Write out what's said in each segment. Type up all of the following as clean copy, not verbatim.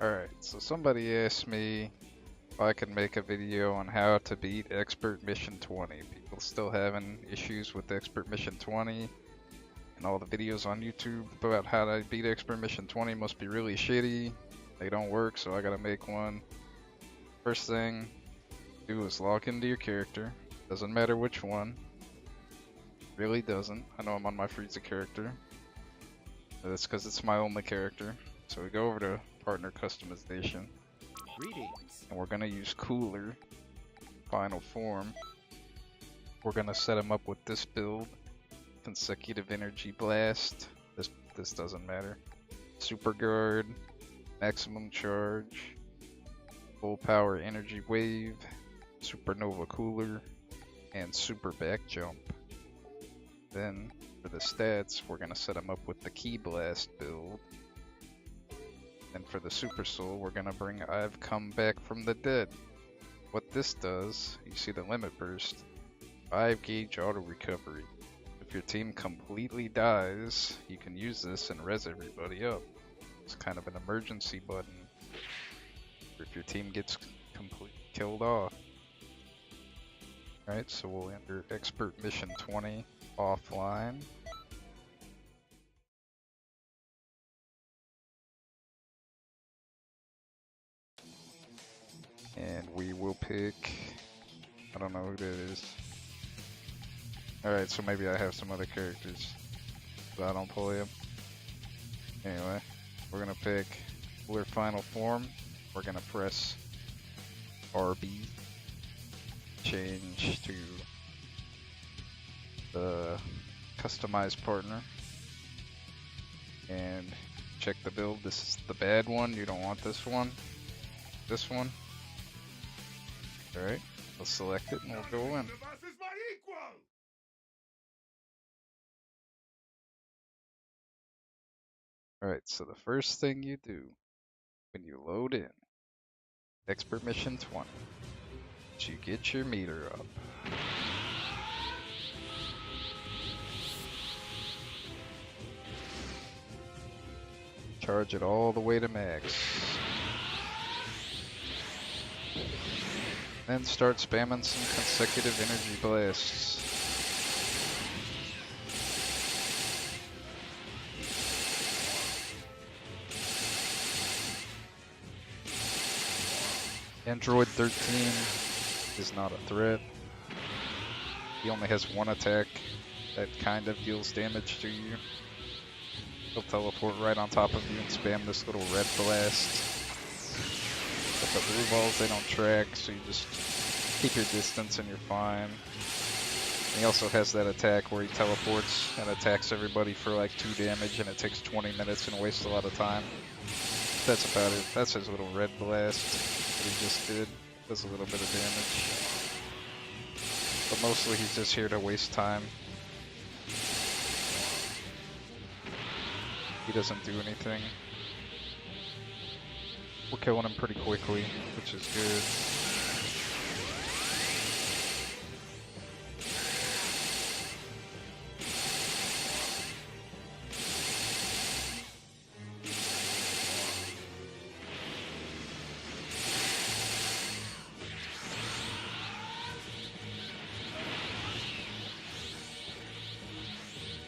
Alright, so somebody asked me if I could make a video on how to beat Expert Mission 20. People still having issues with Expert Mission 20, and all the videos on YouTube about how to beat Expert Mission 20 must be really shitty. They don't work, so I gotta make one. First thing do is log into your character. Doesn't matter which one. Really doesn't. I know I'm on my Frieza character. That's because it's my only character. So we go over to partner customization. Greetings. And we're gonna use Cooler final form. We're gonna set him up with this build. Consecutive energy blast. This doesn't matter. Super guard, maximum charge, full power energy wave, supernova cooler, and super back jump. Then for the stats, we're gonna set him up with the key blast build. And for the super soul, we're gonna bring I've come back from the dead. What this does, you see the limit burst, 5 gauge auto recovery. If your team completely dies, you can use this and res everybody up. It's kind of an emergency button if your team gets completely killed off. Alright, so we'll enter Expert Mission 20 offline. And we will pick, I don't know who that is. Alright, so maybe I have some other characters, but I don't play them. Anyway, we're gonna pick Cooler final form. We're gonna press RB, change to the customized partner, and check the build. This is the bad one, you don't want this one. This one. Alright, we'll select it and we'll go in. Alright, so the first thing you do when you load in Expert Mission 20 is you get your meter up. Charge it all the way to max. Then start spamming some consecutive energy blasts. Android 13 is not a threat. He only has one attack that kind of deals damage to you. He'll teleport right on top of you and spam this little red blast. But the blue balls, they don't track, so you just keep your distance and you're fine. And he also has that attack where he teleports and attacks everybody for like 2 damage, and it takes 20 minutes and wastes a lot of time. That's about it. That's his little red blast that he just did. Does a little bit of damage. But mostly he's just here to waste time. He doesn't do anything. We're killing him pretty quickly, which is good.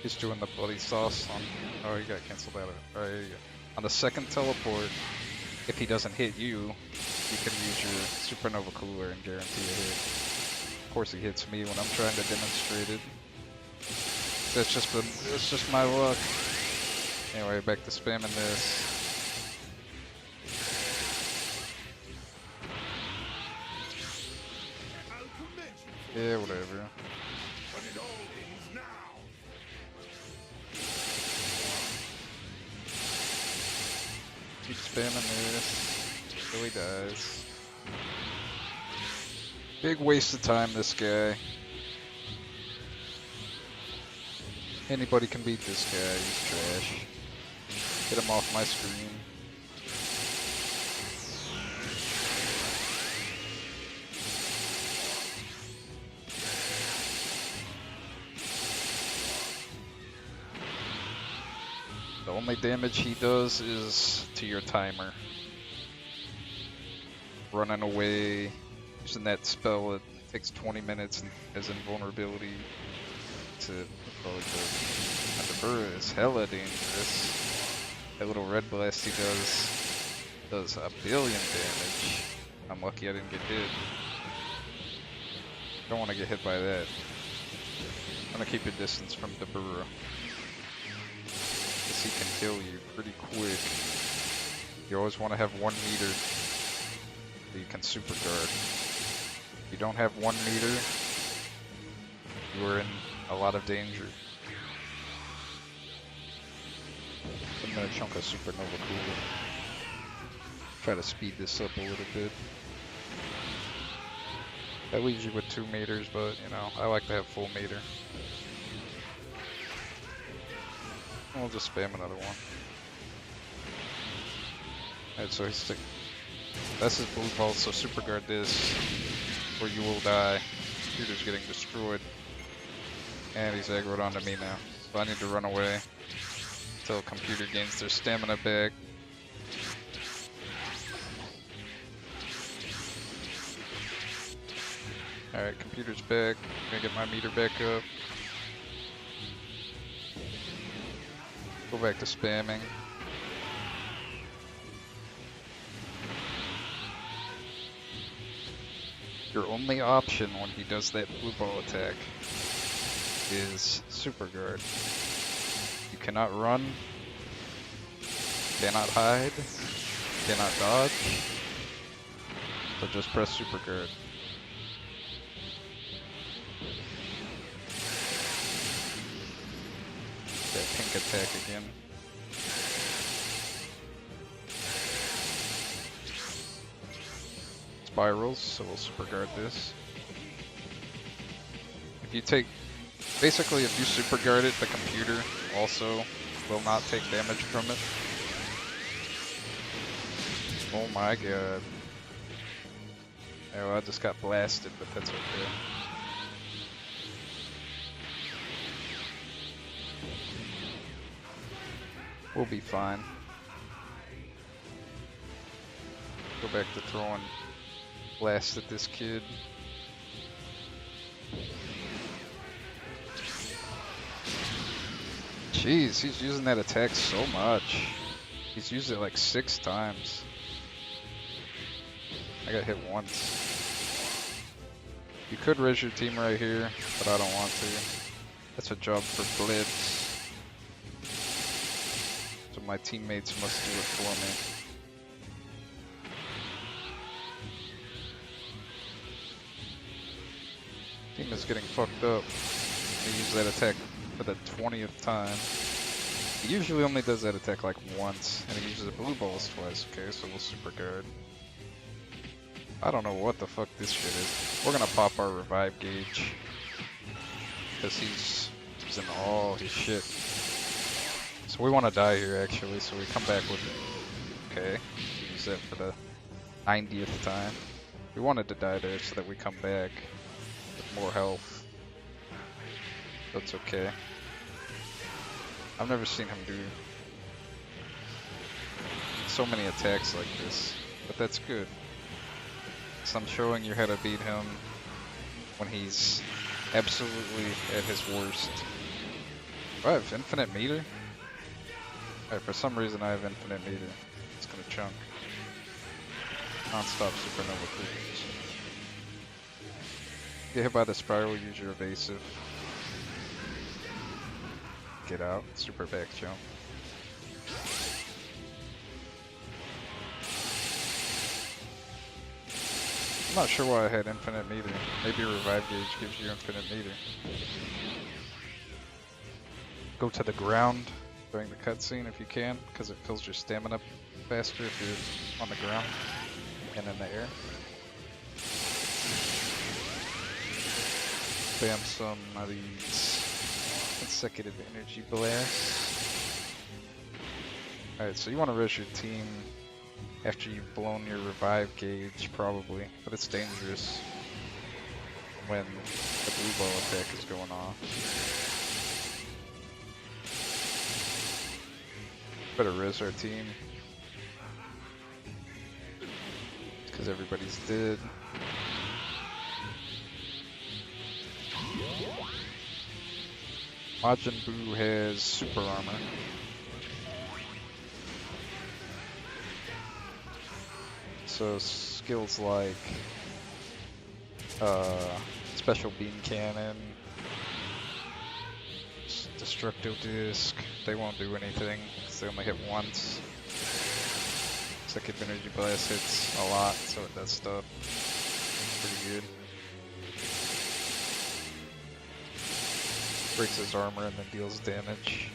He's doing the bloody sauce on. Oh, he got canceled out of it. Alright, here you go. On the second teleport, if he doesn't hit you, you can use your supernova cooler and guarantee a hit. Of course, he hits me when I'm trying to demonstrate it. That's just my luck. Anyway, back to spamming this. Yeah, whatever. Keep spamming this until he dies. Big waste of time, this guy. Anybody can beat this guy, he's trash. Get him off my screen. The only damage he does is to your timer. running away, using that spell. It takes 20 minutes and has invulnerability to probably go. And the Burr is hella dangerous. That little red blast he does a billion damage. I'm lucky I didn't get hit. Don't want to get hit by that. I'm gonna keep your distance from the Burr, because he can kill you pretty quick. You always want to have 1 meter that you can super guard. If you don't have 1 meter, you are in a lot of danger. I'm gonna chunk a supernova cooler. Try to speed this up a little bit. That leaves you with 2 meters, but you know, I like to have full meter. We'll just spam another one. Alright, so he's that's his blue ball, so super guard this, or you will die. Computer's getting destroyed. And he's aggroed onto me now. So I need to run away until computer gains their stamina back. Alright, computer's back. Gonna get my meter back up. Go back to spamming. Your only option when he does that blue ball attack is super guard. You cannot run, cannot hide, cannot dodge, so just press super guard. That pink attack again. Spirals, so we'll super guard this. If you take, basically if you super guard it, the computer also will not take damage from it. Oh my god. Oh, I just got blasted, but that's okay. We'll be fine. Go back to throwing blast at this kid. Jeez, he's using that attack so much. He's used it like 6 times. I got hit once. You could raise your team right here, but I don't want to. That's a job for Blitz. So my teammates must do it for me. Team is getting fucked up. He used that attack for the 20th time. He usually only does that attack like once, and he uses the blue balls twice. Okay, so we'll super guard. I don't know what the fuck this shit is. We're gonna pop our revive gauge, because he's using all his shit. So we want to die here actually, so we come back with it. Okay, use that for the 90th time. We wanted to die there so that we come back with more health. That's okay. I've never seen him do so many attacks like this, but that's good. So I'm showing you how to beat him when he's absolutely at his worst. Do I have infinite meter? Alright, for some reason I have infinite meter. It's gonna chunk. Non-stop supernova cruise. Get hit by the spiral, use your evasive. Get out, super back jump. I'm not sure why I had infinite meter. Maybe revive gauge gives you infinite meter. Go to the ground during the cutscene if you can, because it fills your stamina faster if you're on the ground and in the air. Spam some of these consecutive energy blasts. Alright, so you want to res your team after you've blown your revive gauge, probably, but it's dangerous when the blue ball attack is going off. Better res our team, because because everybody's dead. Majin Buu has super armor. So skills like special beam cannon, destructo disc, they won't do anything because they only hit once. Second energy blast hits a lot, so it does stuff. Pretty good. Breaks his armor and then deals damage.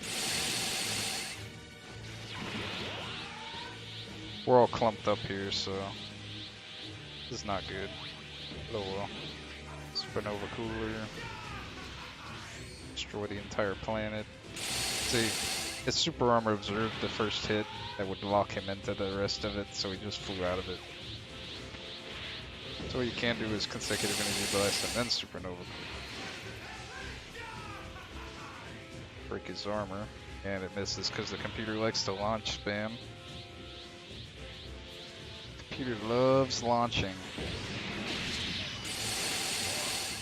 We're all clumped up here, so this is not good. Oh well. Supernova cooler. Destroy the entire planet. See, his super armor observed the first hit that would lock him into the rest of it, so he just flew out of it. So what you can do is consecutive energy blast and then supernova. Break his armor, and it misses because the computer likes to launch spam. Computer loves launching.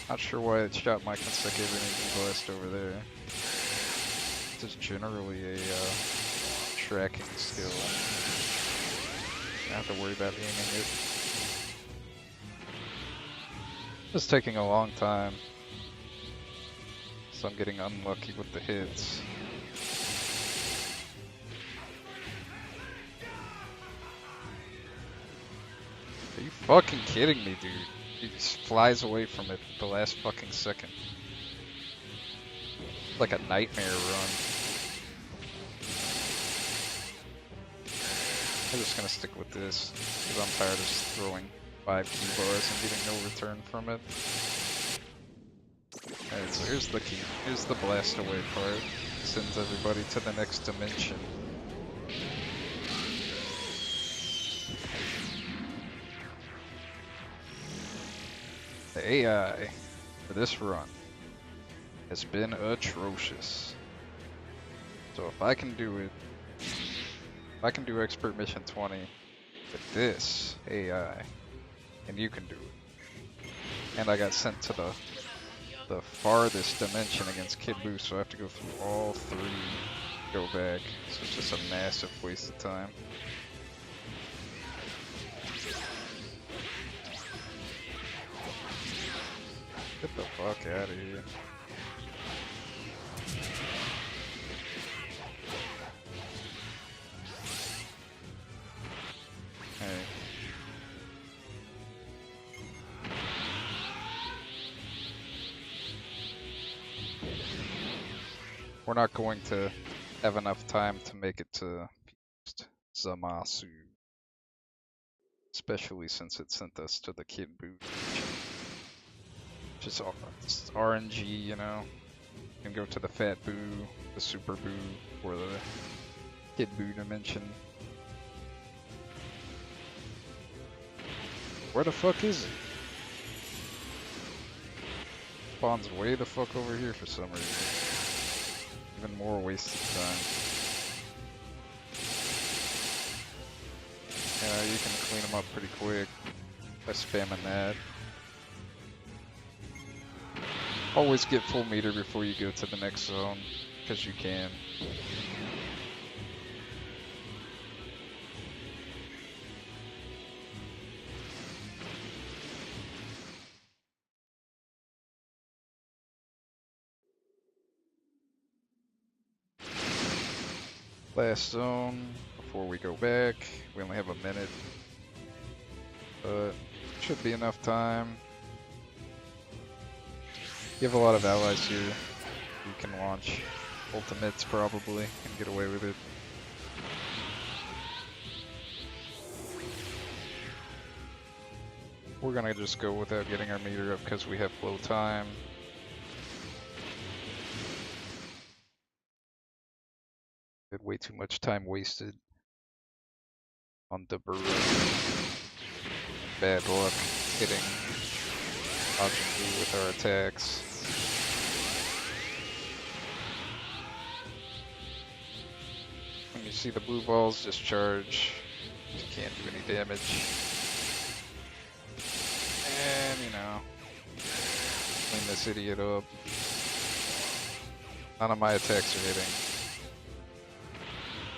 Not sure why it shot my consecutive energy blast over there. It's just generally a tracking skill. I have to worry about aiming it. It's taking a long time, so I'm getting unlucky with the hits. Are you fucking kidding me, dude? He just flies away from it the last fucking second. Like a nightmare run. I'm just gonna stick with this, because I'm tired of just throwing 5 key bars and getting no return from it. Alright, so here's the key. Here's the blast away part. Sends everybody to the next dimension. The AI for this run has been atrocious. So if I can do it, if I can do Expert Mission 20 with this AI, and you can do it. And I got sent to the farthest dimension against Kid Buu, so I have to go through all 3 to go back. So it's just a massive waste of time. Get the fuck out of here. Hey. We're not going to have enough time to make it to Zamasu. Especially since it sent us to the Kid Buu. Just RNG, you know. You can go to the Fat Buu, the Super Buu, or the Kid Buu dimension. Where the fuck is it? Spawns way the fuck over here for some reason. Even more wasted time. Yeah, you can clean them up pretty quick by spamming that. Always get full meter before you go to the next zone, because you can. Last zone before we go back. We only have a minute, but should be enough time. You have a lot of allies here. You can launch ultimates probably and get away with it. We're gonna just go without getting our meter up because we have low time. Had way too much time wasted on the burrow. Bad luck hitting Majin Buu with our attacks. When you see the blue balls discharge, you can't do any damage. now. Clean this idiot up. None of my attacks are hitting.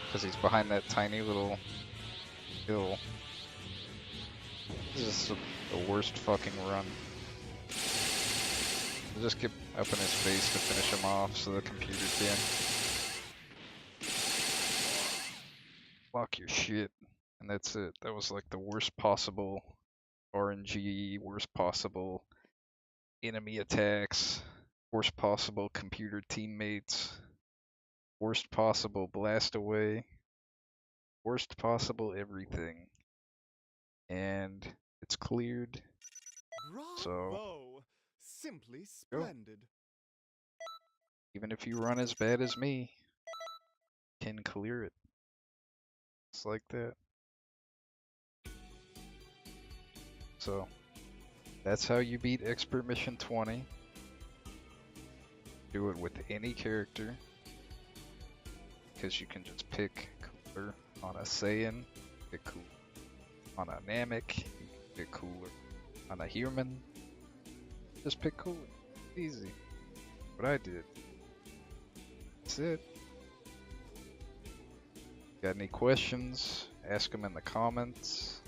Because he's behind that tiny little hill. This is the worst fucking run. I'll just get up in his face to finish him off so the computer can. Block your shit. And that's it. That was like the worst possible RNG, worst possible enemy attacks, worst possible computer teammates, worst possible blast away, worst possible everything. And it's cleared. So Bravo! Simply splendid. even if you run as bad as me, you can clear it. It's like that. So that's how you beat Expert Mission 20. Do it with any character, because you can just pick cooler on a Saiyan, pick cooler on a Namek, you can pick cooler on a human. Just pick cooler. Easy. What I did. That's it. Got any questions? Ask them in the comments.